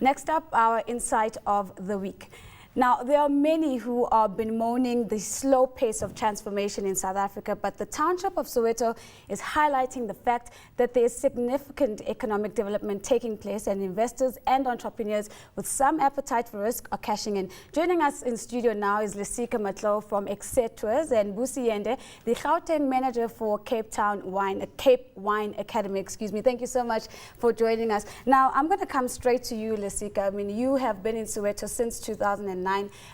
Next up, our insight of the week. Now, there are many who are bemoaning the slow pace of transformation in South Africa, but the township of Soweto is highlighting the fact that there is significant economic development taking place, and investors and entrepreneurs with some appetite for risk are cashing in. Joining us in studio now is Lesika Matlou from Exet Tours and Busi Yende, the Gauteng Manager for Cape Wine Academy. Excuse me. Thank you so much for joining us. Now, I'm going to come straight to you, Lesika. I mean, you have been in Soweto since 2009.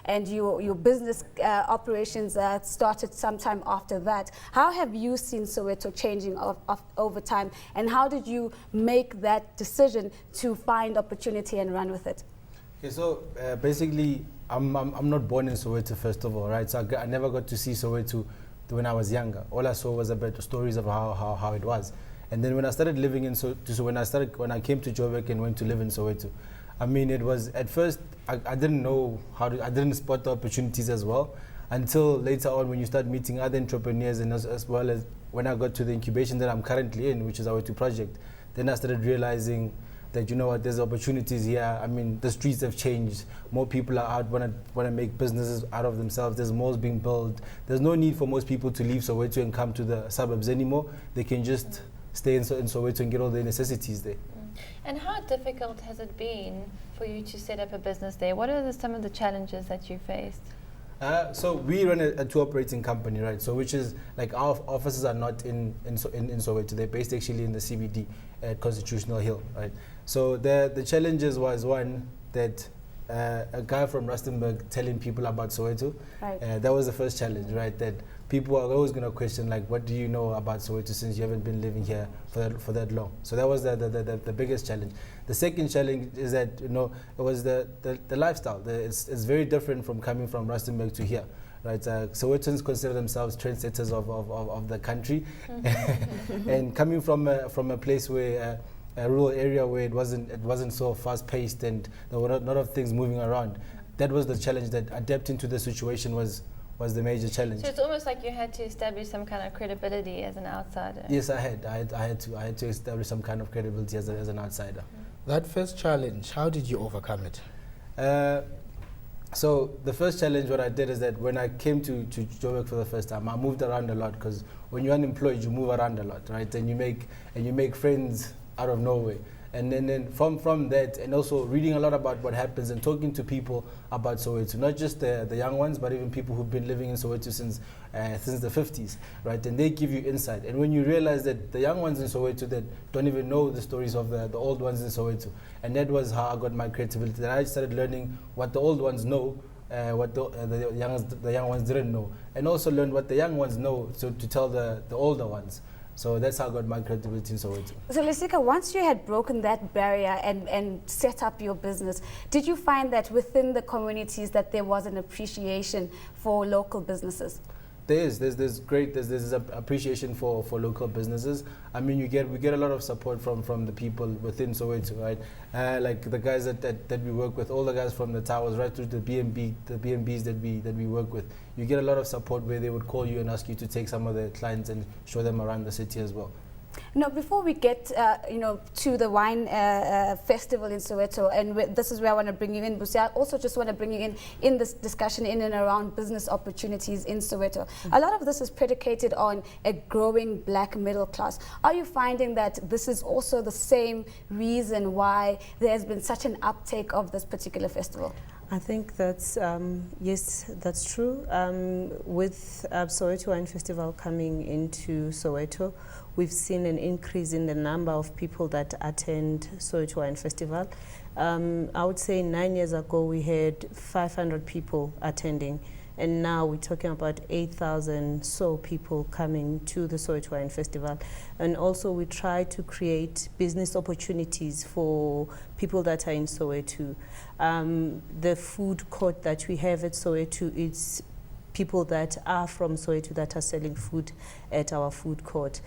And your business operations started sometime after that. How have you seen Soweto changing over time, and how did you make that decision to find opportunity and run with it? Okay, so basically, I'm not born in Soweto, first of all, right? So I never got to see Soweto when I was younger. All I saw was about the stories of how it was. And then when I started living in Soweto, when I came to Joburg and went to live in Soweto, I mean, it was, at first, I didn't know I didn't spot the opportunities as well, until later on when you start meeting other entrepreneurs, and as well as when I got to the incubation that I'm currently in, which is Awethu Project, then I started realizing that, you know what, there's opportunities here. I mean, the streets have changed. More people are out, want to make businesses out of themselves. There's malls being built. There's no need for most people to leave Soweto and come to the suburbs anymore. They can just stay in Soweto and get all their necessities there. And how difficult has it been for you to set up a business there? What are some of the challenges that you faced? So we run a tour operating company, right? So which is like our offices are not in Soweto. They're based actually in the CBD at Constitutional Hill, right? So the challenges was one that a guy from Rustenburg telling people about Soweto. Right. That was the first challenge, right? That people are always going to question, like, what do you know about Soweto since you haven't been living here for that long? So that was the biggest challenge. The second challenge is that, you know, it was the lifestyle. It's very different from coming from Rustenburg to here, right? Sowetans consider themselves trendsetters of the country, and coming from a place where a rural area where it wasn't so fast paced and there were a lot of things moving around. That was the challenge. That adapting to the situation was the major challenge. So it's almost like you had to establish some kind of credibility as an outsider. Yes, I had to establish some kind of credibility as an outsider. That first challenge, how did you overcome it? So the first challenge, what I did is that when I came to Joburg for the first time, I moved around a lot, because when you're unemployed, you move around a lot, right? And you make friends out of nowhere. And then from that, and also reading a lot about what happens and talking to people about Soweto, not just the young ones, but even people who've been living in Soweto since the 50s, right? And they give you insight. And when you realize that the young ones in Soweto that don't even know the stories of the old ones in Soweto, and that was how I got my creativity. Then I started learning what the old ones know, what the young ones didn't know, and also learned what the young ones know, so to tell the older ones. So that's how I got my credibility in Soweto. So Lesika, once you had broken that barrier and set up your business, did you find that within the communities that there was an appreciation for local businesses? There's appreciation for local businesses. I mean, we get a lot of support from the people within Soweto, right? Like the guys that we work with, all the guys from the towers right through the BNBs that we work with. You get a lot of support where they would call you and ask you to take some of their clients and show them around the city as well. Now, before we get to the wine festival in Soweto, and this is where I want to bring you in, Busi, I also just want to bring you in this discussion in and around business opportunities in Soweto. A lot of this is predicated on a growing black middle class. Are you finding that this is also the same reason why there has been such an uptake of this particular festival? I think that's, yes, that's true. With Soweto Wine Festival coming into Soweto, we've seen an increase in the number of people that attend Soweto Wine Festival. I would say 9 years ago we had 500 people attending, and now we're talking about 8,000 so people coming to the Soweto Wine Festival. And also we try to create business opportunities for people that are in Soweto. The food court that we have at Soweto, it's people that are from Soweto that are selling food at our food court.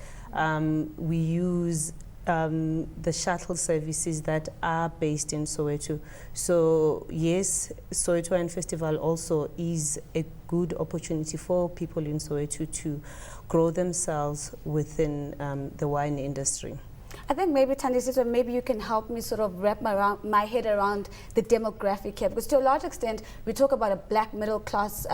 We use the shuttle services that are based in Soweto. So yes, Soweto Wine Festival also is a good opportunity for people in Soweto to grow themselves within the wine industry. I think maybe Thandisiswa, maybe you can help me sort of wrap my head around the demographic here, because to a large extent we talk about a black middle class,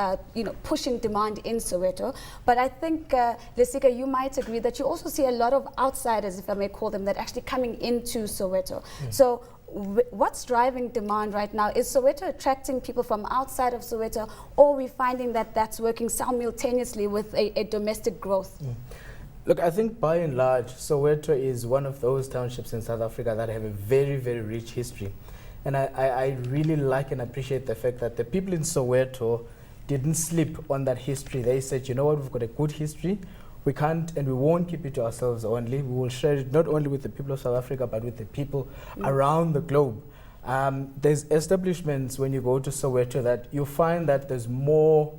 pushing demand in Soweto. But I think Lesika, you might agree that you also see a lot of outsiders, if I may call them that, actually coming into Soweto. So what's driving demand right now? Is Soweto attracting people from outside of Soweto, or are we finding that that's working simultaneously with a domestic growth? Look, I think by and large, Soweto is one of those townships in South Africa that have a very, very rich history. And I really like and appreciate the fact that the people in Soweto didn't sleep on that history. They said, you know what, we've got a good history. We can't and we won't keep it to ourselves only. We will share it not only with the people of South Africa, but with the people around the globe. There's establishments when you go to Soweto that you find that there's more,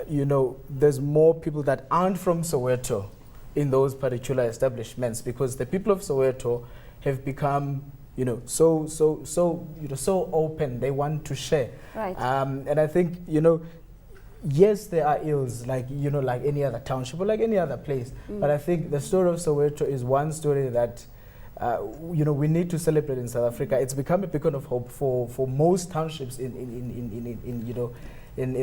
there's more people that aren't from Soweto in those particular establishments, because the people of Soweto have become, so open. They want to share. Right. And I think, yes, there are ills like any other township or like any other place. But I think the story of Soweto is one story that we need to celebrate in South Africa. It's become a beacon of hope for most townships in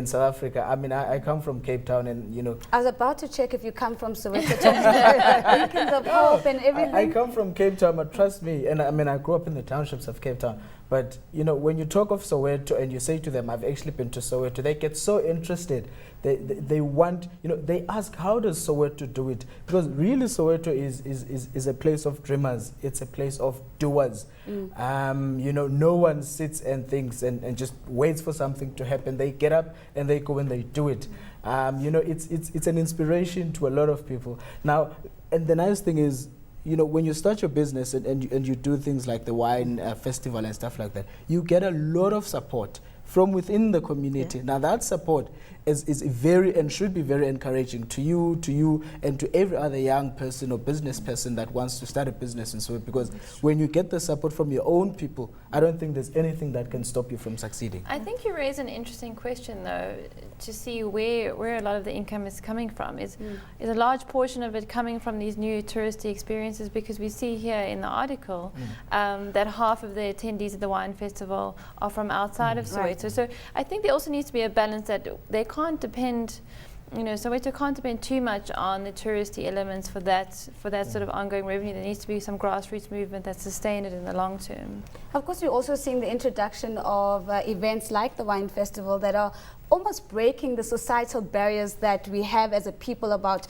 South Africa. I mean, I come from Cape Town, and I was about to check if you come from Soweto. Beacons of hope and everything. I come from Cape Town, but trust me, and I mean, I grew up in the townships of Cape Town. But when you talk of Soweto and you say to them, I've actually been to Soweto, they get so interested. They want, they ask, how does Soweto do it? Because really Soweto is a place of dreamers. It's a place of doers. No one sits and thinks and just waits for something to happen. They get up and they go and they do it. It's an inspiration to a lot of people. Now, and the nice thing is, when you start your business and you do things like the wine festival and stuff like that, you get a lot of support from within the community. Now that support is very and should be very encouraging to you and to every other young person or business person that wants to start a business and so on, because when you get the support from your own people, I don't think there's anything that can stop you from succeeding. I think you raise an interesting question though, to see where a lot of the income is coming from. Is a large portion of it coming from these new touristy experiences? Because we see here in the article that half of the attendees at the wine festival are from outside of Soweto. Right. So I think there also needs to be a balance that they can't depend, Soweto can't depend too much on the touristy elements for that sort of ongoing revenue. There needs to be some grassroots movement that sustains it in the long term. Of course, we're also seeing the introduction of events like the wine festival that are almost breaking the societal barriers that we have as a people about,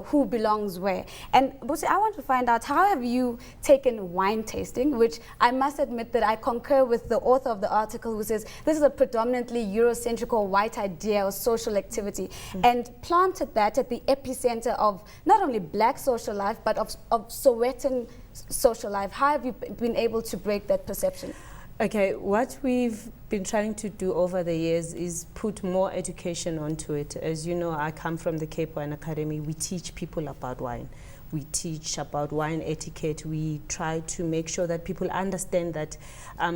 who belongs where. And Busi, I want to find out, how have you taken wine tasting, which I must admit that I concur with the author of the article, who says this is a predominantly Eurocentric or white idea or social activity, and planted that at the epicenter of not only black social life, but of Sowetan social life. How have you been able to break that perception? Okay, what we've been trying to do over the years is put more education onto it. As you know, I come from the Cape Wine Academy. We teach people about wine. We teach about wine etiquette. We try to make sure that people understand that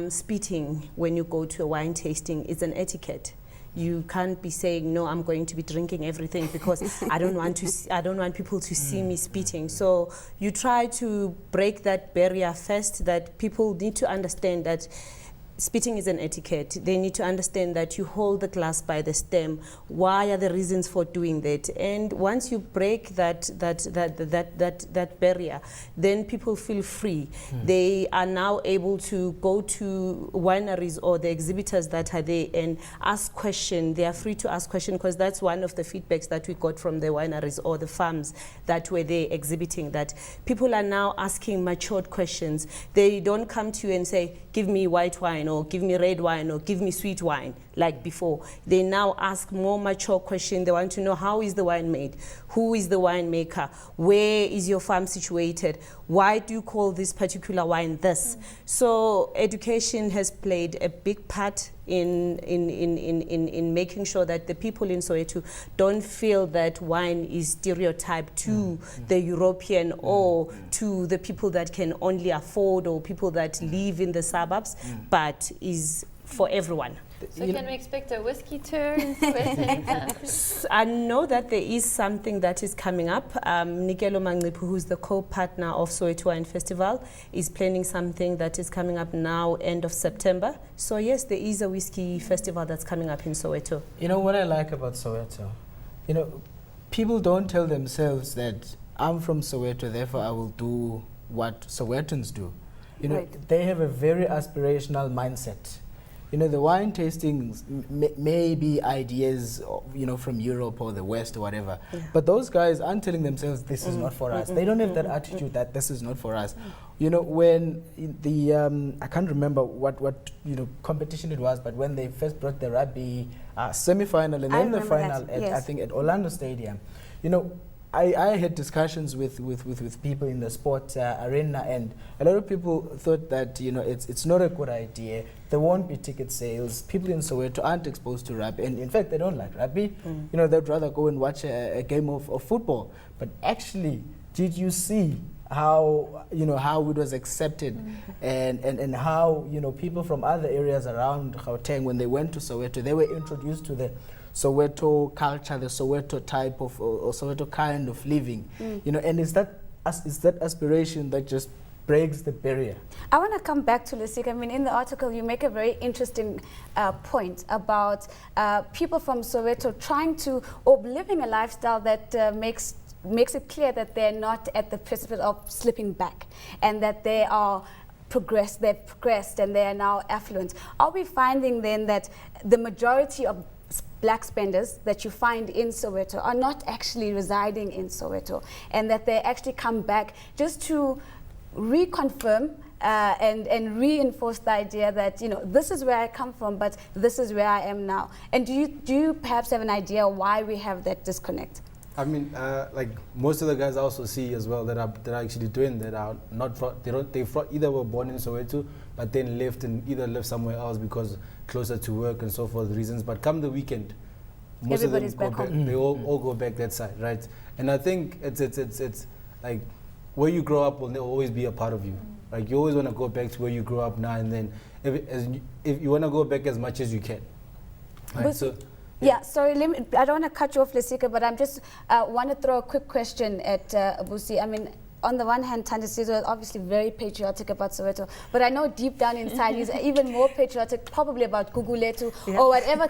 spitting when you go to a wine tasting is an etiquette. You can't be saying, no, I'm going to be drinking everything because I don't want people to see me spitting. So you try to break that barrier first, that people need to understand that spitting is an etiquette. They need to understand that you hold the glass by the stem. Why are the reasons for doing that? And once you break that barrier, then people feel free. They are now able to go to wineries or the exhibitors that are there and ask questions. They are free to ask questions, because that's one of the feedbacks that we got from the wineries or the farms that were there exhibiting, that people are now asking matured questions. They don't come to you and say, give me white wine, or give me red wine, or give me sweet wine, like before. They now ask more mature questions. They want to know, how is the wine made? Who is the winemaker? Where is your farm situated? Why do you call this particular wine this? So education has played a big part in making sure that the people in Soweto don't feel that wine is stereotyped to the European or to the people that can only afford, or people that live in the suburbs, but is for everyone. So can we expect a whiskey tour in Soweto anytime? I know that there is something that is coming up. Nikelo Manglipu, who's the co-partner of Soweto Wine Festival, is planning something that is coming up now, end of September. So yes, there is a whiskey festival that's coming up in Soweto. You know what I like about Soweto? You know, people don't tell themselves that I'm from Soweto, therefore I will do what Sowetans do. You know, Right. they have a very aspirational mindset. You know, the wine tastings may be ideas, you know, from Europe or the West or whatever. Yeah. But those guys aren't telling themselves this is not for us. They don't have that attitude that this is not for us. You know, when the I can't remember what you know competition it was, but when they first brought the rugby semi-final and I then the remember final that, at yes. I think at Orlando Stadium, you know. I had discussions with people in the sport arena, and a lot of people thought that, you know, it's not a good idea. There won't be ticket sales. People in Soweto aren't exposed to rugby, and in fact, they don't like rugby. You know, they'd rather go and watch a game of football. But actually, did you see how, you know, how it was accepted, and how, you know, people from other areas around Gauteng, when they went to Soweto, they were introduced to the Soweto culture, the Soweto type of or Soweto kind of living, you know, and is that aspiration that just breaks the barrier. I want to come back to Lesika. I mean, in the article, you make a very interesting point about people from Soweto trying to, or living a lifestyle that makes it clear that they're not at the precipice of slipping back, and that they are they've progressed and they are now affluent. Are we finding then that the majority of black spenders that you find in Soweto are not actually residing in Soweto, and that they actually come back just to reconfirm and reinforce the idea that, you know, this is where I come from, but this is where I am now? And do you perhaps have an idea why we have that disconnect? I mean, like most of the guys I also see as well that are actually doing that are not from, either were born in Soweto but then left and either live somewhere else because closer to work and so forth reasons. But come the weekend, most Everybody's of them back go back, home. they all go back that side, right? And I think it's like where you grow up will always be a part of you. Like you always want to go back to where you grew up now and then. If you want to go back as much as you can, right? But So. yeah, sorry, I don't want to cut you off, Lesika, but I'm just want to throw a quick question at Busi. I mean, on the one hand, Thandisiso is obviously very patriotic about Soweto, but I know deep down inside he's even more patriotic, probably about Guguletu or whatever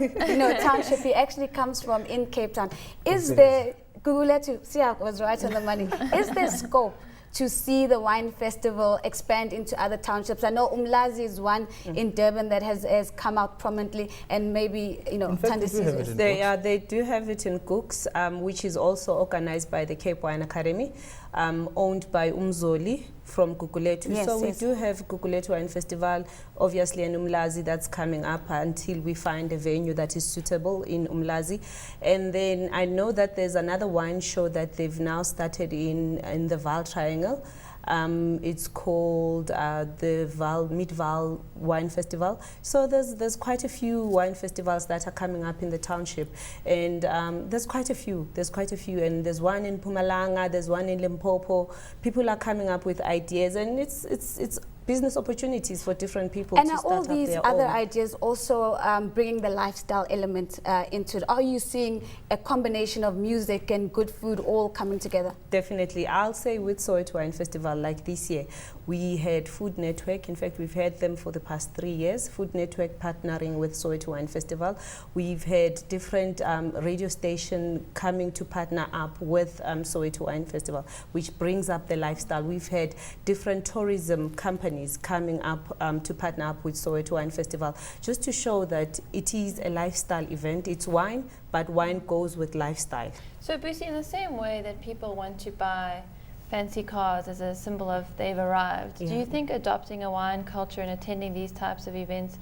township he actually comes from in Cape Town. Is there Guguletu? See, I was right on the money. Is there scope to see the wine festival expand into other townships? I know Umlazi is one in Durban that has come out prominently, and maybe, you know, In fact, They do have it in Cooks, which is also organized by the Cape Wine Academy, owned by Umzoli from Guguletu. Yes, so yes. we do have Guguletu Wine Festival, obviously, and Umlazi that's coming up until we find a venue that is suitable in Umlazi. And then I know that there's another wine show that they've now started in the Val Triangle. It's called the Mid-Val Wine Festival. So there's quite a few wine festivals that are coming up in the township, and there's quite a few, and there's one in Mpumalanga, there's one in Limpopo. People are coming up with ideas, and it's business opportunities for different people And to are start all up these their other own. ideas also bringing the lifestyle element into it? Are you seeing a combination of music and good food all coming together? Definitely. I'll say with Soweto Wine Festival, like this year, we had Food Network. In fact, we've had them for the past 3 years. Food Network partnering with Soweto Wine Festival. We've had different radio station coming to partner up with Soweto Wine Festival, which brings up the lifestyle. We've had different tourism companies coming up to partner up with Soweto Wine Festival, just to show that it is a lifestyle event. It's wine, but wine goes with lifestyle. So Busi, in the same way that people want to buy fancy cars as a symbol of they've arrived, do you think adopting a wine culture and attending these types of events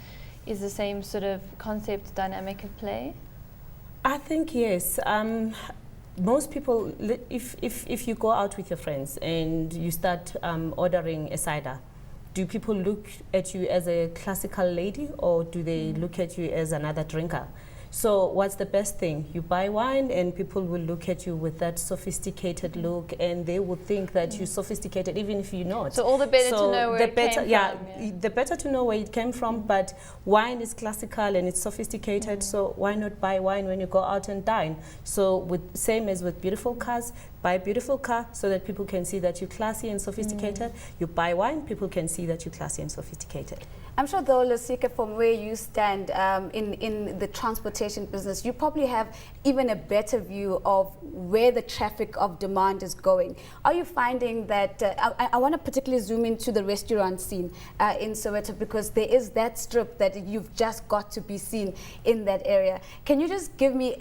is the same sort of concept dynamic at play? I think yes. Most people, if you go out with your friends and you start ordering a cider, do people look at you as a classical lady, or do they look at you as another drinker? So what's the best thing? You buy wine and people will look at you with that sophisticated look, and they will think that you're sophisticated even if you're not. So all the better to know where the it better, came yeah, from. the better to know where it came from, but wine is classical and it's sophisticated, so why not buy wine when you go out and dine? So with same as with beautiful cars, buy a beautiful car so that people can see that you're classy and sophisticated. You buy wine, people can see that you're classy and sophisticated. I'm sure though, Lesika, from where you stand in the transportation business, you probably have even a better view of where the traffic of demand is going. Are you finding that, I want to particularly zoom into the restaurant scene in Soweto, because there is that strip that you've just got to be seen in that area. Can you just give me,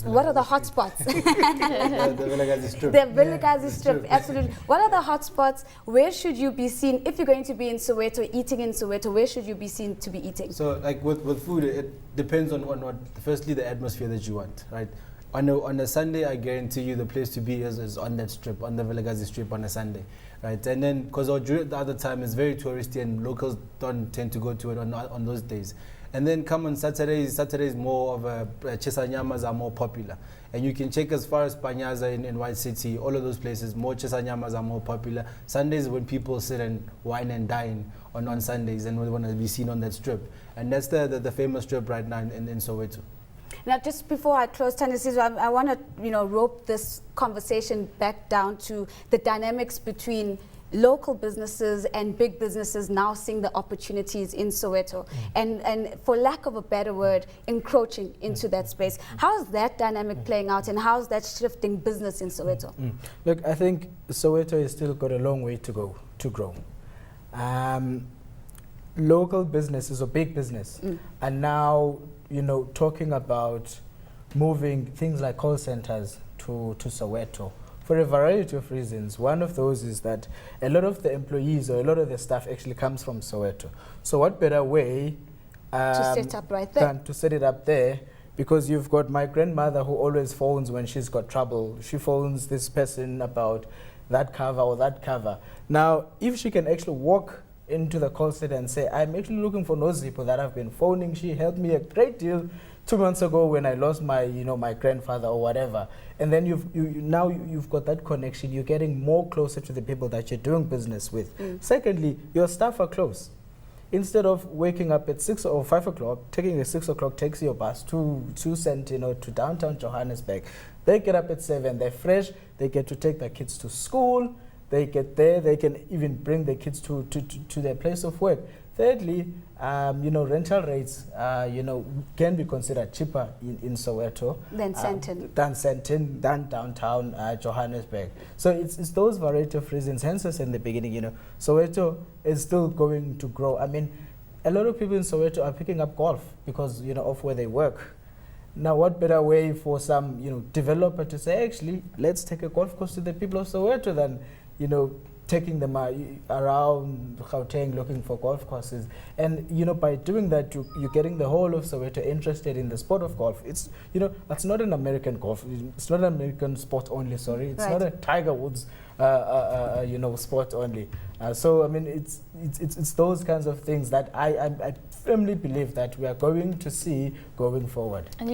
what are the hot spots? The Vilakazi strip. The Vilakazi strip, absolutely. What are the hot spots? Where should you be seen if you're going to be in Soweto, eating in Soweto? Where should you be seen to be eating? So, like with food, it depends on what. Firstly, the atmosphere that you want, right? On a Sunday, I guarantee you the place to be is on that strip, on the Vilakazi strip on a Sunday, right? And then because during the other time it's very touristy and locals don't tend to go to it on those days. And then come on Saturdays more of Chesanyamas are more popular. And you can check as far as Panyaza in White City, all of those places, more Chesanyamas are more popular. Sundays when people sit and wine and dine on Sundays, and we want to be seen on that strip. And that's the famous strip right now in Soweto. Now, just before I close, Tanisizwe, I want to rope this conversation back down to the dynamics between local businesses and big businesses now seeing the opportunities in Soweto and for lack of a better word, encroaching into that space. How is that dynamic playing out, and how is that shifting business in Soweto? Look, I think Soweto has still got a long way to go to grow. Local businesses or big business are now, talking about moving things like call centers to Soweto, for a variety of reasons. One of those is that a lot of the employees or a lot of the staff actually comes from Soweto. So what better way To set up right there. than to set it up there? Because you've got my grandmother who always phones when she's got trouble. She phones this person about that cover or that cover. Now, if she can actually walk into the call center and say, I'm actually looking for Nozipho that I've been phoning. She helped me a great deal 2 months ago when I lost my, my grandfather or whatever. And then now you've got that connection. You're getting more closer to the people that you're doing business with. Secondly, your staff are close. Instead of waking up at 6 or 5 o'clock, taking a 6 o'clock taxi or bus to Sentino, to downtown Johannesburg, they get up at 7, they're fresh, they get to take their kids to school, they get there, they can even bring their kids to their place of work. Thirdly, rental rates, can be considered cheaper in Soweto Than Sandton, than downtown Johannesburg. So it's those variety of reasons. Hence, as in the beginning, Soweto is still going to grow. I mean, a lot of people in Soweto are picking up golf because of where they work. Now, what better way for some developer to say, actually, let's take a golf course to the people of Soweto than taking them around Gauteng looking for golf courses. And by doing that, you're getting the whole of Soweto interested in the sport of golf. It's it's not an American golf. It's not an American sport only. Sorry, it's not a Tiger Woods sport only. So I mean, it's those kinds of things that I firmly believe that we are going to see going forward. And